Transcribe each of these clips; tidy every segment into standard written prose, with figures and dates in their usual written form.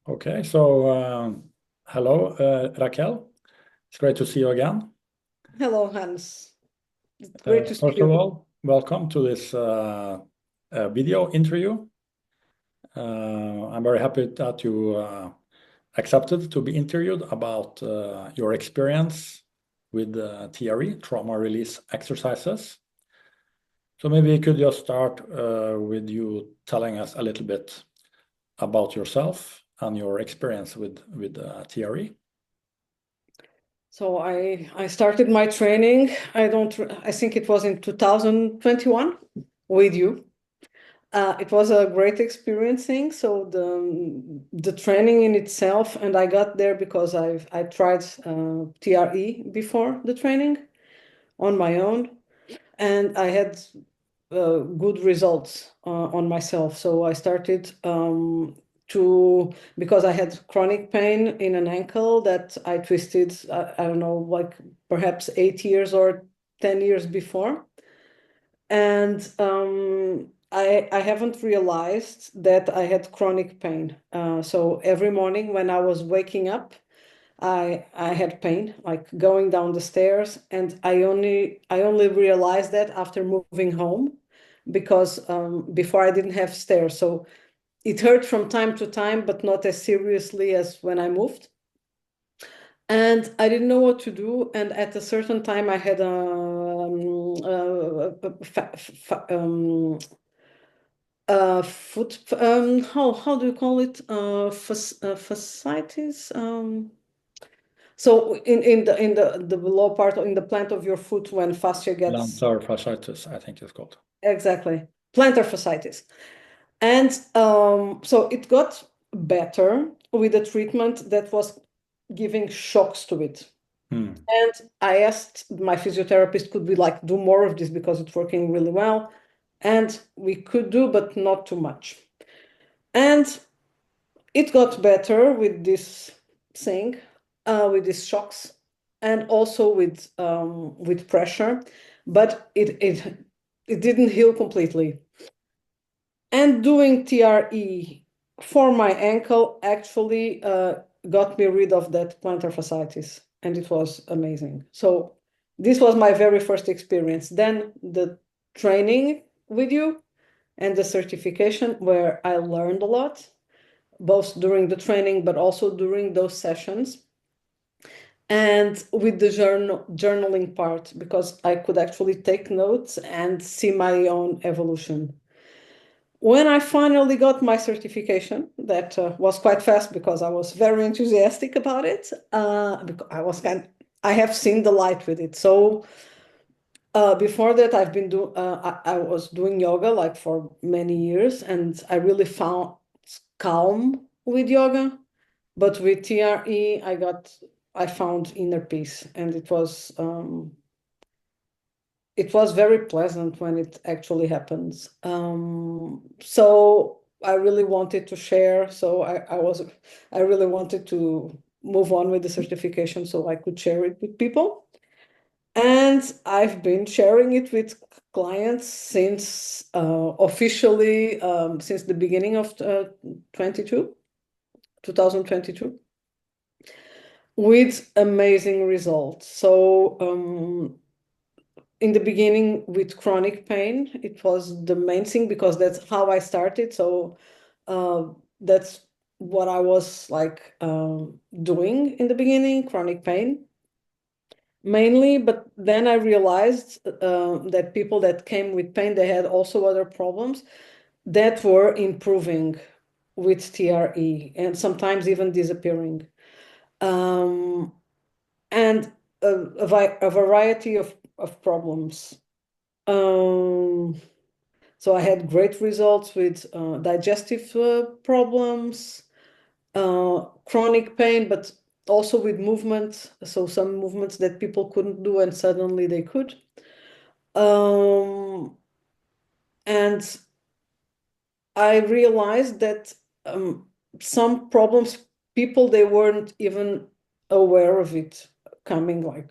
Okay, so hello, Raquel. It's great to see you again. Hello, Hans. It's great to see First of you. all, welcome to this video interview. I'm very happy that you accepted to be interviewed about your experience with TRE, trauma release exercises. So maybe you could just start with you telling us a little bit about yourself and your experience with TRE. So I started my training. I think it was in 2021 with you. It was a great experiencing. So the training in itself, and I got there because I tried TRE before the training on my own, and I had good results on myself. So I started because I had chronic pain in an ankle that I twisted, I don't know, like perhaps 8 years or 10 years before. And I haven't realized that I had chronic pain. So every morning when I was waking up, I had pain, like going down the stairs, and I only realized that after moving home, because before I didn't have stairs, so it hurt from time to time, but not as seriously as when I moved. And I didn't know what to do. And at a certain time, I had foot. How do you call it? Fasciitis. So in the lower part, in the plant of your foot, when fascia gets Plantar fasciitis, I think it's called. exactly plantar fasciitis, and so it got better with a treatment that was giving shocks to it. Hmm. And I asked my physiotherapist, could we like do more of this because it's working really well, and we could do, but not too much. And it got better with this thing, with these shocks, and also with pressure, but it didn't heal completely. And doing TRE for my ankle actually got me rid of that plantar fasciitis, and it was amazing. So this was my very first experience. Then the training with you and the certification, where I learned a lot, both during the training but also during those sessions, and with the journaling part, because I could actually take notes and see my own evolution. When I finally got my certification, that was quite fast because I was very enthusiastic about it. Because I have seen the light with it. So before that, I was doing yoga like for many years, and I really found calm with yoga. But with TRE, I found inner peace, and it was very pleasant when it actually happens. So I really wanted to share. So I really wanted to move on with the certification so I could share it with people. And I've been sharing it with clients since officially since the beginning of 2022, with amazing results. So in the beginning with chronic pain, it was the main thing because that's how I started. So uh, that's what I was like doing in the beginning, chronic pain mainly. But then I realized that people that came with pain, they had also other problems that were improving with TRE and sometimes even disappearing. Um, and a variety of problems. Um, so I had great results with digestive problems, chronic pain, but also with movement. So some movements that people couldn't do and suddenly they could. Um, and I realized that some problems, people, they weren't even aware of it coming like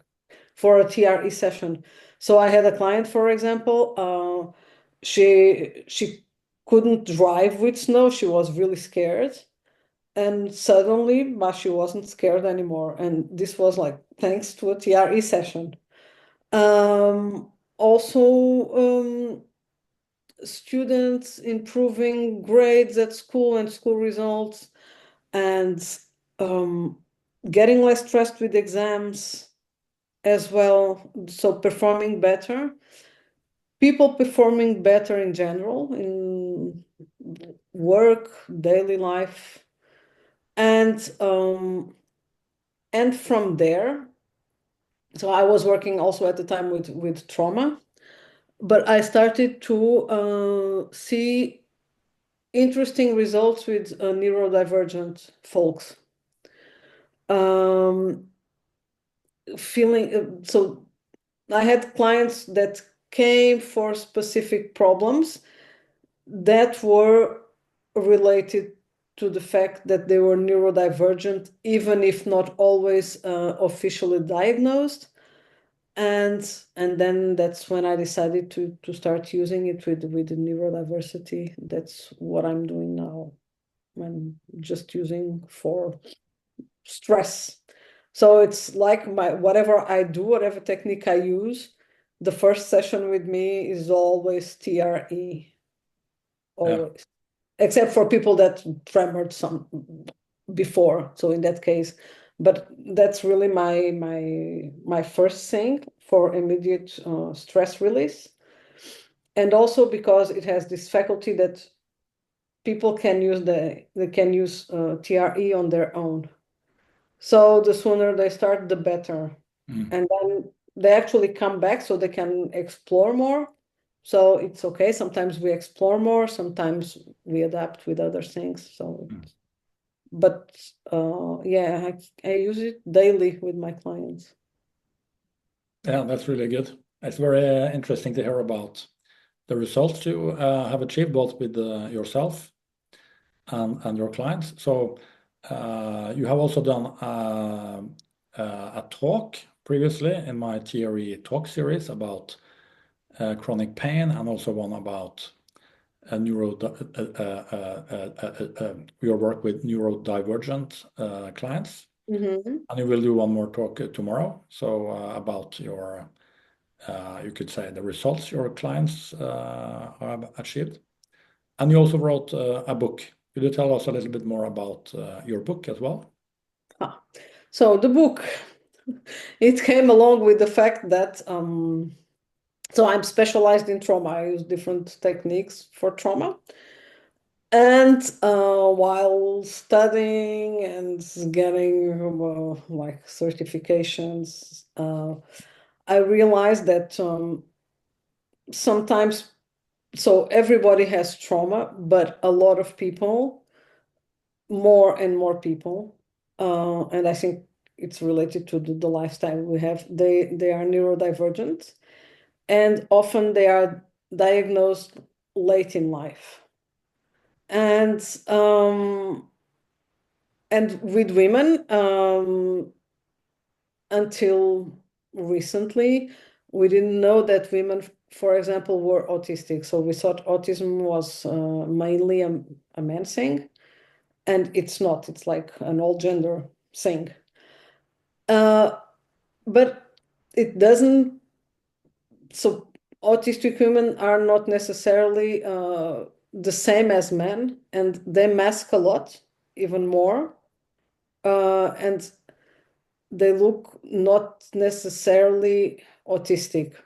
for a TRE session. So I had a client, for example, she couldn't drive with snow. She was really scared. And suddenly, she wasn't scared anymore. And this was like thanks to a TRE session. Also, students improving grades at school and school results, and getting less stressed with exams as well. So performing better. People performing better in general in work, daily life. And from there, so I was working also at the time with trauma, but I started to see interesting results with neurodivergent folks. Um, feeling so I had clients that came for specific problems that were related to the fact that they were neurodivergent, even if not always officially diagnosed. And then that's when I decided to start using it with the neurodiversity. That's what I'm doing now. I'm just using for stress. So it's like whatever I do, whatever technique I use, the first session with me is always TRE, always. Except for people that tremored some before. So in that case, but that's really my first thing for immediate stress release. And also because it has this faculty that people can use they can use TRE on their own. So the sooner they start, the better. And then they actually come back so they can explore more. So it's okay. Sometimes we explore more, sometimes we adapt with other things. But yeah, I use it daily with my clients. Yeah, that's really good. It's very interesting to hear about the results you have achieved both with yourself and your clients. So you have also done a talk previously in my TRE talk series about chronic pain, and also one about your work with neurodivergent clients. Mm-hmm. And you will do one more talk tomorrow. So about your, you could say, the results your clients have achieved. And you also wrote a book. Could you tell us a little bit more about your book as well? So the book, it came along with the fact that so I'm specialized in trauma. I use different techniques for trauma. And while studying and getting like certifications, I realized that sometimes, so everybody has trauma, but a lot of people, more and more people, and I think it's related to the lifestyle we have, they are neurodivergent, and often they are diagnosed late in life. And with women, until recently, we didn't know that women, for example, were autistic. So we thought autism was mainly a man thing, and it's not. It's like an all gender thing. But it doesn't. So autistic women are not necessarily the same as men, and they mask a lot, even more. And they look not necessarily autistic.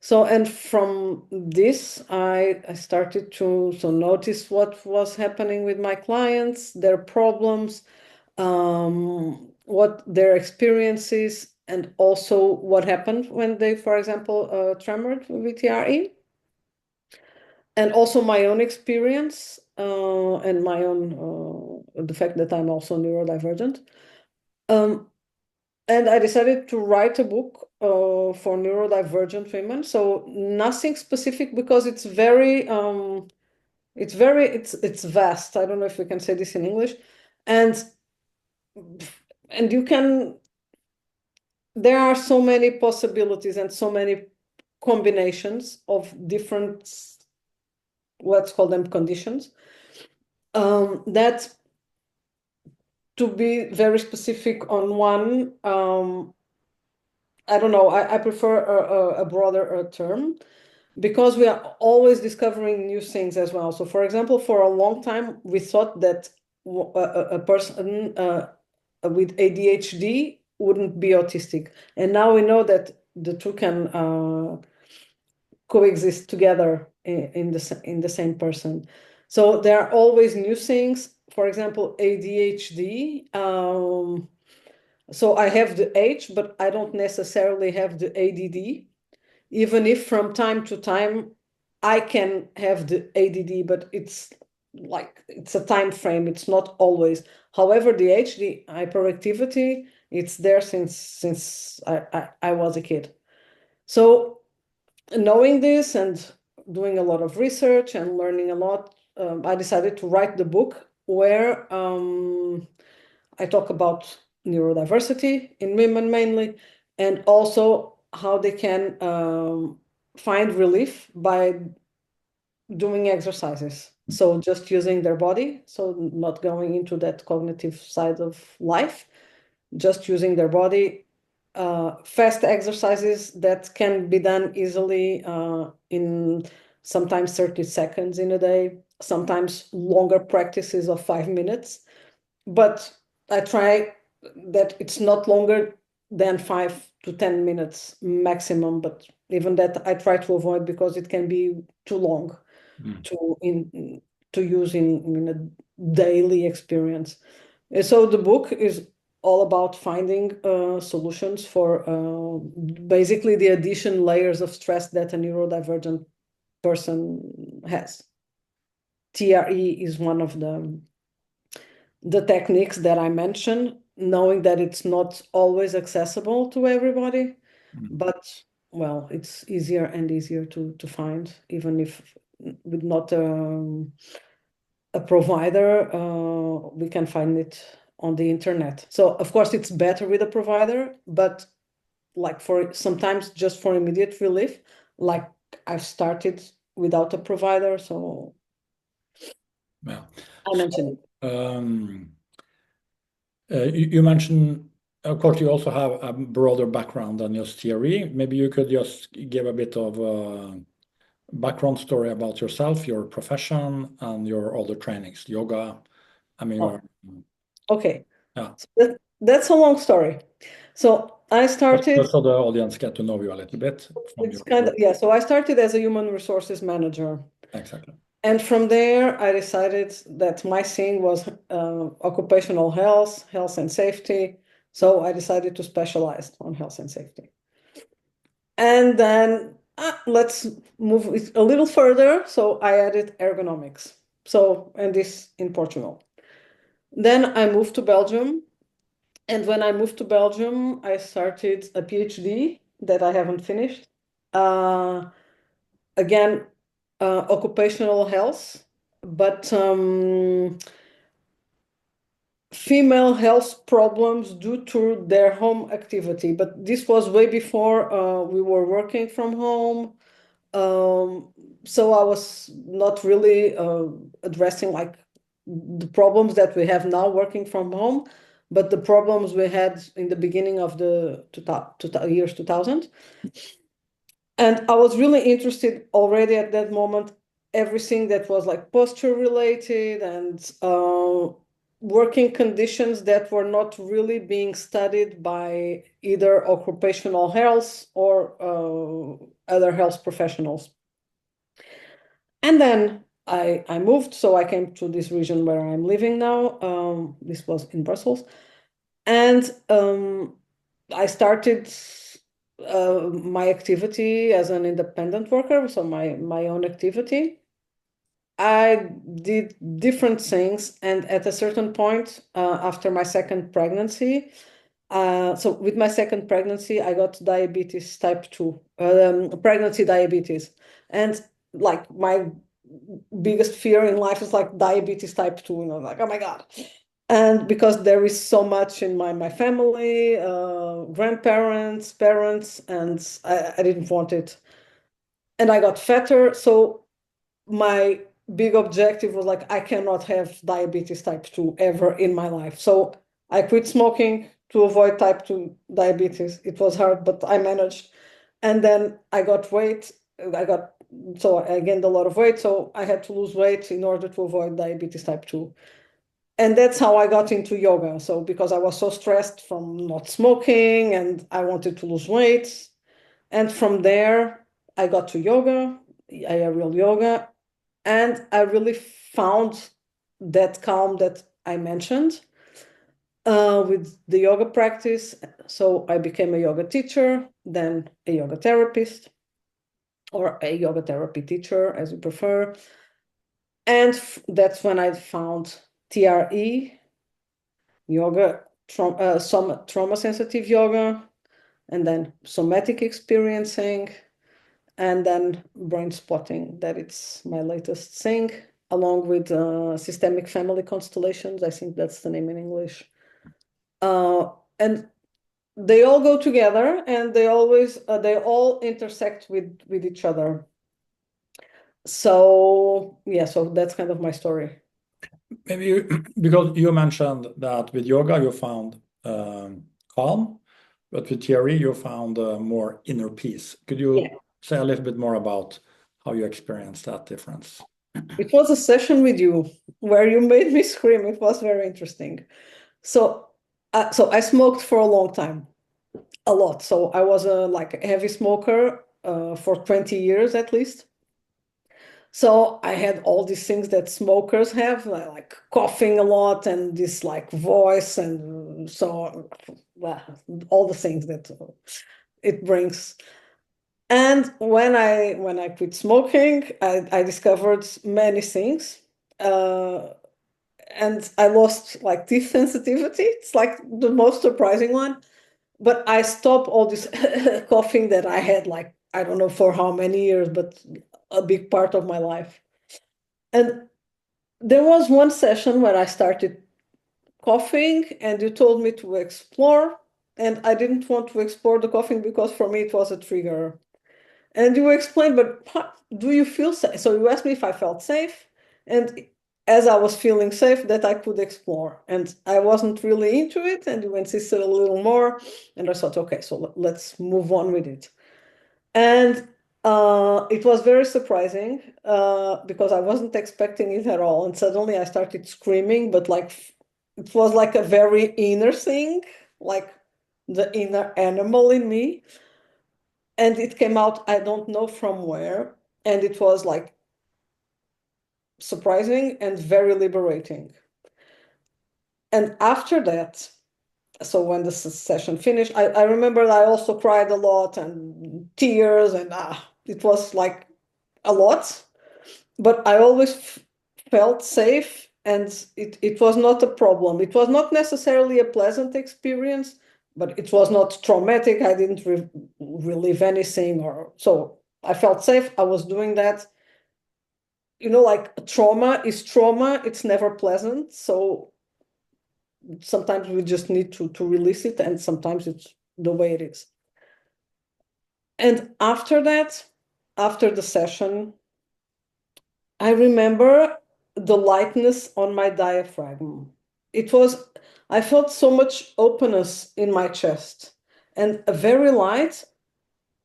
So, and from this, I started to notice what was happening with my clients, their problems, what their experiences, and also what happened when they, for example, tremored with TRE, and also my own experience and my own the fact that I'm also neurodivergent. And I decided to write a book for neurodivergent women. So nothing specific because it's vast. I don't know if we can say this in English. And you can, there are so many possibilities and so many combinations of different, let's call them conditions, that to be very specific on one, I don't know, I prefer a broader term, because we are always discovering new things as well. So, for example, for a long time, we thought that a person with ADHD wouldn't be autistic. And now we know that the two can coexist together in the same person. So there are always new things. For example, ADHD. So I have the H, but I don't necessarily have the ADD, even if from time to time I can have the ADD, but it's a time frame. It's not always. However, the HD hyperactivity, it's there since I was a kid. So knowing this and doing a lot of research and learning a lot, I decided to write the book where I talk about neurodiversity in women mainly, and also how they can find relief by doing exercises. So just using their body, so not going into that cognitive side of life, just using their body, fast exercises that can be done easily in sometimes 30 seconds in a day, sometimes longer practices of 5 minutes. But I try that it's not longer than 5 to 10 minutes maximum, but even that I try to avoid because it can be too long to use in a daily experience. And so the book is all about finding solutions for basically the addition layers of stress that a neurodivergent person has. TRE is one of the techniques that I mentioned, knowing that it's not always accessible to everybody, but well, it's easier and easier to find, even if with not a provider, we can find it on the internet. So of course it's better with a provider, but like for sometimes just for immediate relief, like I've started without a provider, so Yeah. I mentioned it. You mentioned, of course, you also have a broader background than just theory. Maybe you could just give a bit of a background story about yourself, your profession, and your other trainings, yoga. I mean, Oh, okay. yeah. So that's a long story. So I started, Just so the audience get to know you a little bit from it's your kind of, work. yeah, so I started as a human resources manager. Exactly. And from there, I decided that my thing was occupational health and safety. So I decided to specialize on health and safety. And then let's move it a little further. So I added ergonomics. So, and this in Portugal. Then I moved to Belgium. And when I moved to Belgium, I started a PhD that I haven't finished. Again, occupational health, but female health problems due to their home activity. But this was way before we were working from home. So I was not really addressing like the problems that we have now working from home, but the problems we had in the beginning of the years 2000. And I was really interested already at that moment, everything that was like posture related and working conditions that were not really being studied by either occupational health or other health professionals. And then I moved, so I came to this region where I'm living now. This was in Brussels. And I started my activity as an independent worker, so my own activity. I did different things, and at a certain point, after my second pregnancy, so with my second pregnancy, I got diabetes type 2, pregnancy diabetes. And like my biggest fear in life is like diabetes type 2, like, oh my God. And because there is so much in my family, grandparents, parents, and I didn't want it. And I got fatter. So my big objective was like, I cannot have diabetes type 2 ever in my life. So I quit smoking to avoid type 2 diabetes. It was hard, but I managed. And then I got weight. So I gained a lot of weight. So I had to lose weight in order to avoid diabetes type 2. And that's how I got into yoga. So because I was so stressed from not smoking and I wanted to lose weight. And from there, I got to yoga, aerial yoga, and I really found that calm that I mentioned with the yoga practice. So I became a yoga teacher, then a yoga therapist, or a yoga therapy teacher, as you prefer. And that's when I found TRE, yoga, trauma sensitive yoga, and then somatic experiencing, and then Brainspotting, that it's my latest thing, along with systemic family constellations. I think that's the name in English. And they all go together, and they all intersect with each other. So yeah, so that's kind of my story. Maybe because you mentioned that with yoga you found calm, but with TRE you found more inner peace. Could you Yeah. say a little bit more about how you experienced that difference? It was a session with you where you made me scream. It was very interesting. So, so I smoked for a long time, a lot. So I was a heavy smoker for 20 years at least. So I had all these things that smokers have, like coughing a lot and this like voice and so well, all the things that it brings. And when I quit smoking, I discovered many things. Uh, and I lost like teeth sensitivity. It's like the most surprising one. But I stopped all this coughing that I had, like, I don't know for how many years, but a big part of my life. And there was one session where I started coughing, and you told me to explore. And I didn't want to explore the coughing because for me it was a trigger. And you explained, but do you feel safe? So you asked me if I felt safe. And as I was feeling safe, that I could explore. And I wasn't really into it. And you insisted a little more. And I thought, okay, so let's move on with it. And it was very surprising because I wasn't expecting it at all. And suddenly I started screaming, but like it was like a very inner thing, like the inner animal in me. And it came out, I don't know from where. And it was like surprising and very liberating. And after that, so when the session finished, I remember I also cried a lot and tears, and it was like a lot. But I always felt safe, and it was not a problem. It was not necessarily a pleasant experience, but it was not traumatic. I didn't relive anything, or so I felt safe. I was doing that. Like trauma is trauma. It's never pleasant. So sometimes we just need to release it, and sometimes it's the way it is. And after that, after the session, I remember the lightness on my diaphragm. I felt so much openness in my chest and a very light,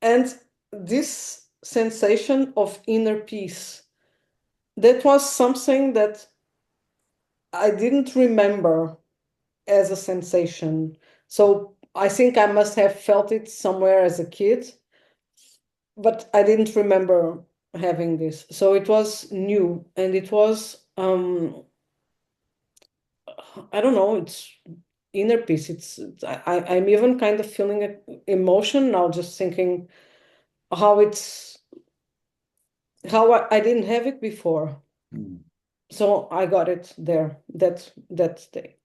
and this sensation of inner peace. That was something that I didn't remember as a sensation. So I think I must have felt it somewhere as a kid, but I didn't remember having this. So it was new, and it was I don't know, it's inner peace. I'm even kind of feeling emotion now, just thinking how I didn't have it before. Mm. So I got it there that day.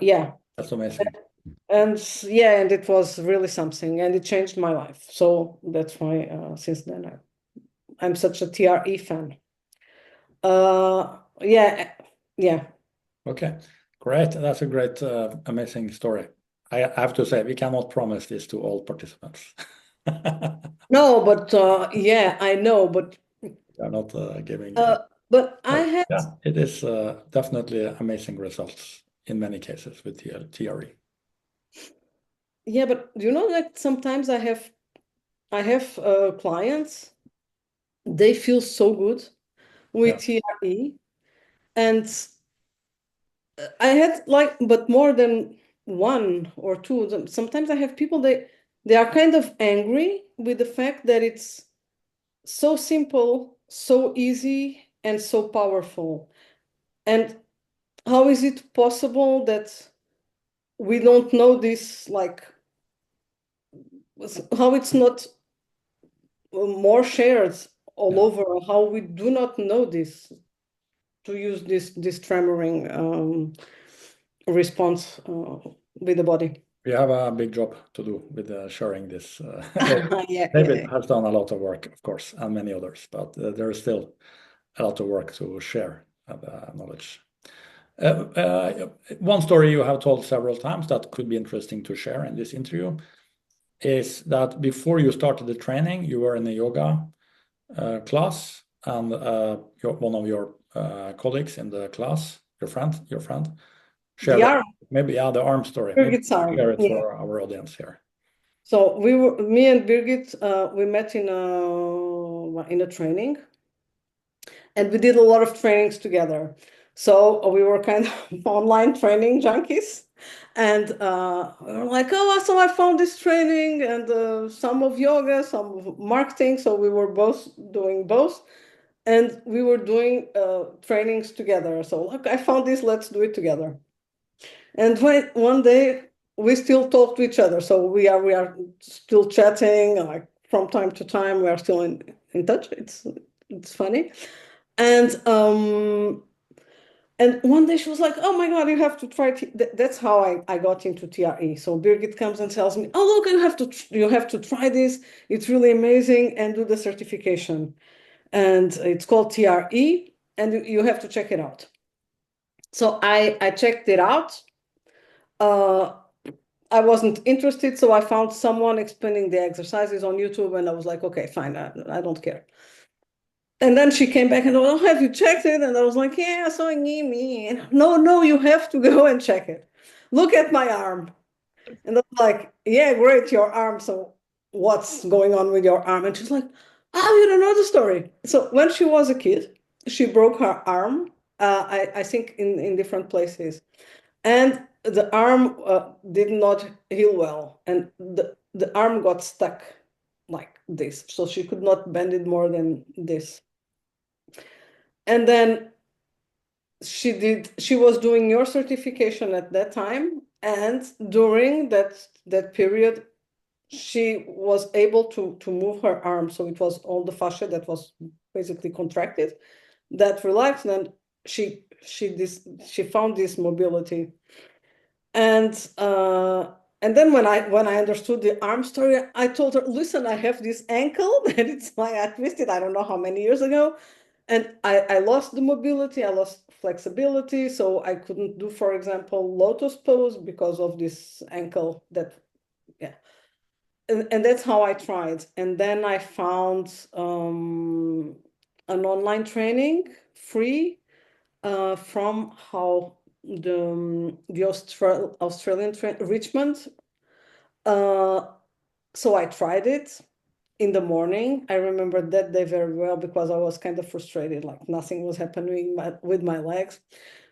Yeah. That's amazing. And yeah, and it was really something, and it changed my life. So that's why since then I'm such a TRE fan. Yeah, yeah. Okay, great. That's a great, amazing story. I have to say, we cannot promise this to all participants. No, but yeah, I know, but We are not giving. uh, but I But had yeah, it is definitely amazing results in many cases with TRE. Yeah, but you know, like sometimes I have clients, they feel so good with TRE, and I had like, but more than one or two. Sometimes I have people, they are kind of angry with the fact that it's so simple, so easy, and so powerful. And how is it possible that we don't know this, like how it's not more shared all over, how we do not know this, to use this tremoring response with the body. We have a big job to do with sharing this. Yeah, David yeah. has done a lot of work, of course, and many others, but there is still a lot of work to share knowledge. One story you have told several times that could be interesting to share in this interview is that before you started the training, you were in a yoga class, and one of your colleagues in the class, your friend, shared The arm, maybe the arm story. Maybe Birgit's arm. share it Yeah. for our audience here. So me and Birgit, we met in a training, and we did a lot of trainings together. So we were kind of online training junkies. And we were like, oh, so I found this training and some of yoga, some of marketing. So we were both doing both. And we were doing trainings together. So look, I found this, let's do it together. And one day we still talk to each other. So we are still chatting, like from time to time, we are still in touch. It's funny. And one day she was like, "Oh my God, you have to try." That's how I got into TRE. So Birgit comes and tells me, "Oh look, you have to try this. It's really amazing, and do the certification. And it's called TRE, and you have to check it out." So I checked it out. Uh, I wasn't interested, so I found someone explaining the exercises on YouTube, and I was like, "Okay, fine, I don't care." And then she came back and, oh, have you checked it? And I was like, yeah, so me. No, you have to go and check it. Look at my arm. And I was like, yeah, great, your arm. So what's going on with your arm? And she's like, oh, you don't know the story. So when she was a kid, she broke her arm, I think in different places. And the arm did not heal well. And the arm got stuck like this. So she could not bend it more than this. And then she was doing your certification at that time, and during that period she was able to move her arm, so it was all the fascia that was basically contracted that relaxed, and she found this mobility. And then when I understood the arm story, I told her, listen, I have this ankle that it's like I twisted, I don't know how many years ago. And I lost the mobility, I lost flexibility, so I couldn't do, for example, lotus pose because of this ankle that, yeah. And that's how I tried. And then I found an online training, free, from how the Australian Richmond. So I tried it in the morning. I remember that day very well because I was kind of frustrated, like nothing was happening with my legs.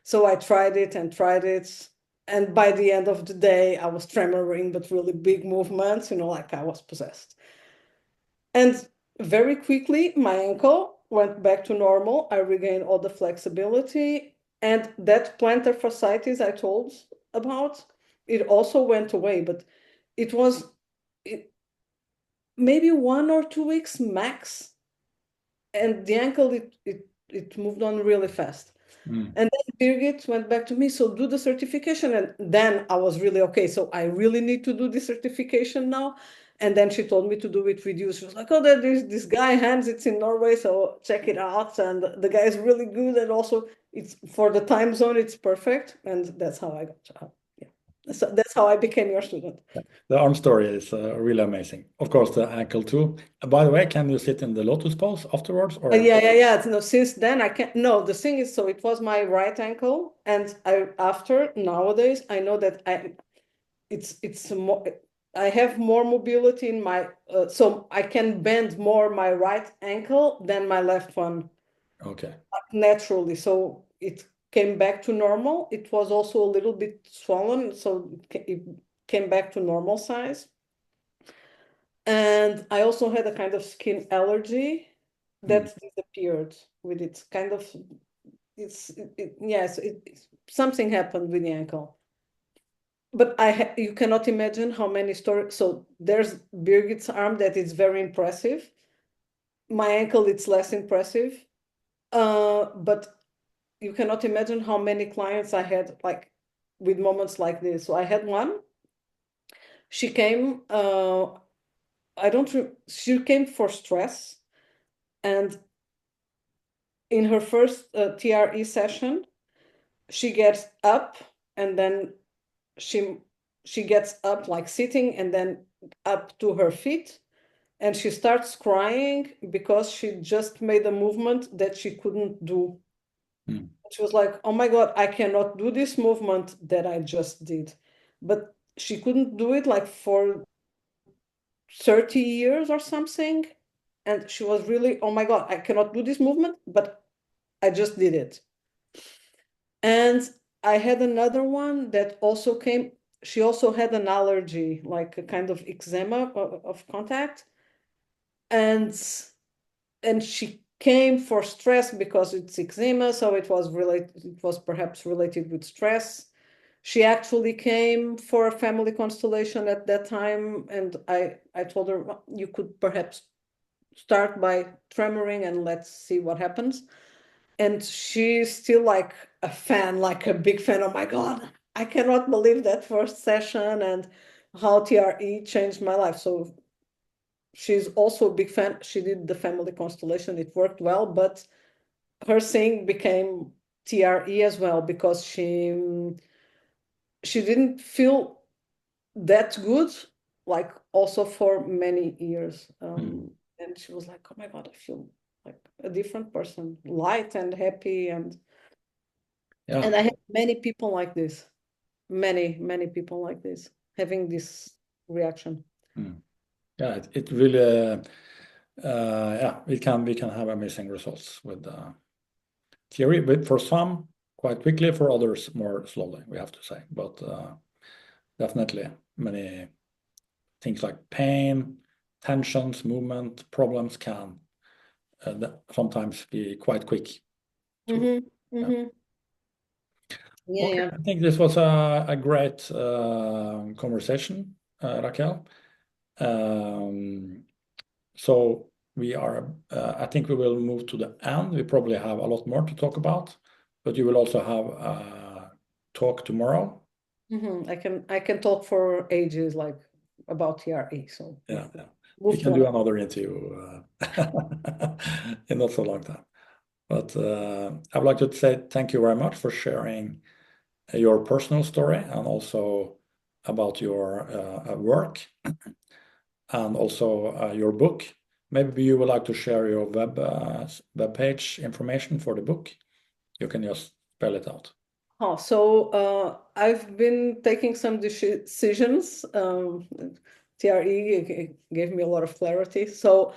So I tried it and tried it. And by the end of the day, I was tremoring, but really big movements, like I was possessed. And very quickly, my ankle went back to normal. I regained all the flexibility. And that plantar fasciitis I told about, it also went away, but it was maybe 1 or 2 weeks max. And the ankle, it moved on really fast. Mm. And then Birgit went back to me, so do the certification. And then I was really, okay, so I really need to do the certification now. And then she told me to do it with you. She was like, oh, there's this guy, Hans, it's in Norway, so check it out. And the guy is really good. And also, it's for the time zone, it's perfect. And that's how I got to. Yeah. So that's how I became your student. The arm story is really amazing. Of course, the ankle too. By the way, can you sit in the lotus pose afterwards, or? Yeah. No, since then I can't. No, the thing is, so it was my right ankle, and after nowadays I know that it's more. I have more mobility in my, so I can bend more my right ankle than my left one Okay. naturally. So it came back to normal. It was also a little bit swollen, so it came back to normal size. And I also had a kind of skin allergy Mm. that disappeared with it. Kind of, yes, something happened with the ankle. But you cannot imagine how many stories. So there's Birgit's arm that is very impressive. My ankle, it's less impressive. But you cannot imagine how many clients I had like with moments like this. So I had one. She came. She came for stress, and in her first TRE session, she gets up, and then she she gets up like sitting, and then up to her feet, and she starts crying because she just made a movement that she couldn't do. Mm. She was like, "Oh my God, I cannot do this movement that I just did." But she couldn't do it like for 30 years or something. And she was really, "Oh my God, I cannot do this movement, but I just did it." And I had another one that also came. She also had an allergy, like a kind of eczema of contact. And she came for stress because it's eczema, so it was perhaps related with stress. She actually came for a family constellation at that time, and I told her, "Well, you could perhaps start by tremoring and let's see what happens." And she's still like a fan, like a big fan. "Oh my God, I cannot believe that first session and how TRE changed my life." So she's also a big fan. She did the family constellation, it worked well, but her thing became TRE as well because she didn't feel that good, like also for many years. Mm. And she was like, "Oh my God, I feel like a different person, light and happy." Yeah. And I have many people like this, many people like this, having this reaction. Mm. Yeah. It really, yeah, we can have amazing results with theory, but for some quite quickly, for others more slowly, we have to say. But definitely many things like pain, tensions, movement, problems can sometimes be quite quick to. Mm-hmm. Yeah. Mm-hmm. Yeah, Okay, yeah. I think this was a great conversation, Raquel. Um, so I think we will move to the end. We probably have a lot more to talk about, but you will also have a talk tomorrow. Mm-hmm. I can talk for ages, like about TRE. So we Yeah, could yeah. We move can to do another. another interview in not so long time. But I would like to say thank you very much for sharing your personal story and also about your work and also your book. Maybe you would like to share your web page information for the book. You can just spell it out. Oh, so I've been taking some decisions. TRE gave me a lot of clarity. So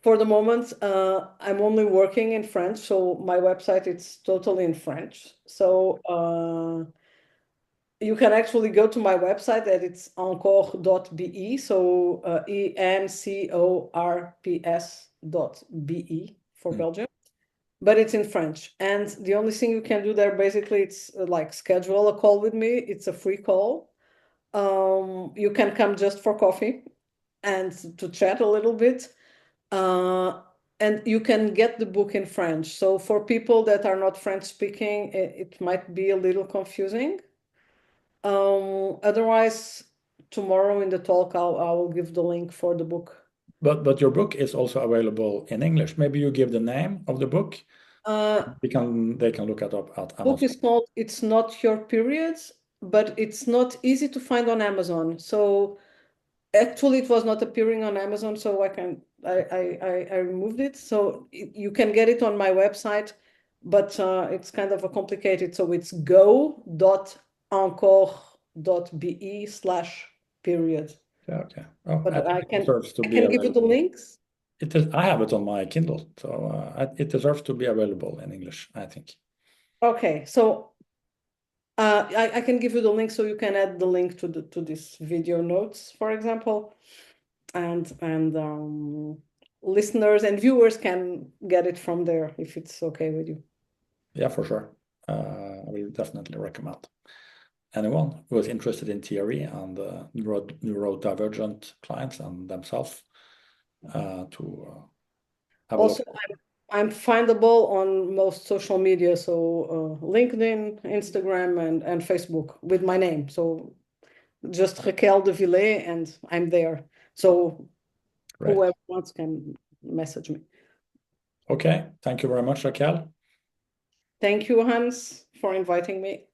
for the moment, I'm only working in French. So my website it's totally in French. So you can actually go to my website that it's encore.be. So encorps.be for Mm. Belgium, but it's in French. And the only thing you can do there basically it's like schedule a call with me. It's a free call. You can come just for coffee and to chat a little bit. Uh, and you can get the book in French. So for people that are not French speaking, it might be a little confusing. Otherwise, tomorrow in the talk, I will give the link for the book. But your book is also available in English. Maybe you give the name of the book. Uh, They can look it up at Book Amazon. is called "It's Not Your Periods." but it's not easy to find on Amazon. So actually, it was not appearing on Amazon, so I removed it. So you can get it on my website, but it's kind of a complicated. So it's go.encore.be/period. Okay. Oh, But I think it deserves to I be can give you the available. links. I have it on my Kindle, so it deserves to be available in English, I think. Okay, so I can give you the link, so you can add the link to this video notes, for example, and listeners and viewers can get it from there if it's okay with you. Yeah, for sure. I will definitely recommend anyone who is interested in TRE and neurodivergent clients and themselves to have a look. Also, I'm findable on most social media, so LinkedIn, Instagram, and Facebook with my name. So just Raquel Devillé, and I'm there. So Great. whoever wants can message me. Okay. Thank you very much, Raquel. Thank you, Hans, for inviting me.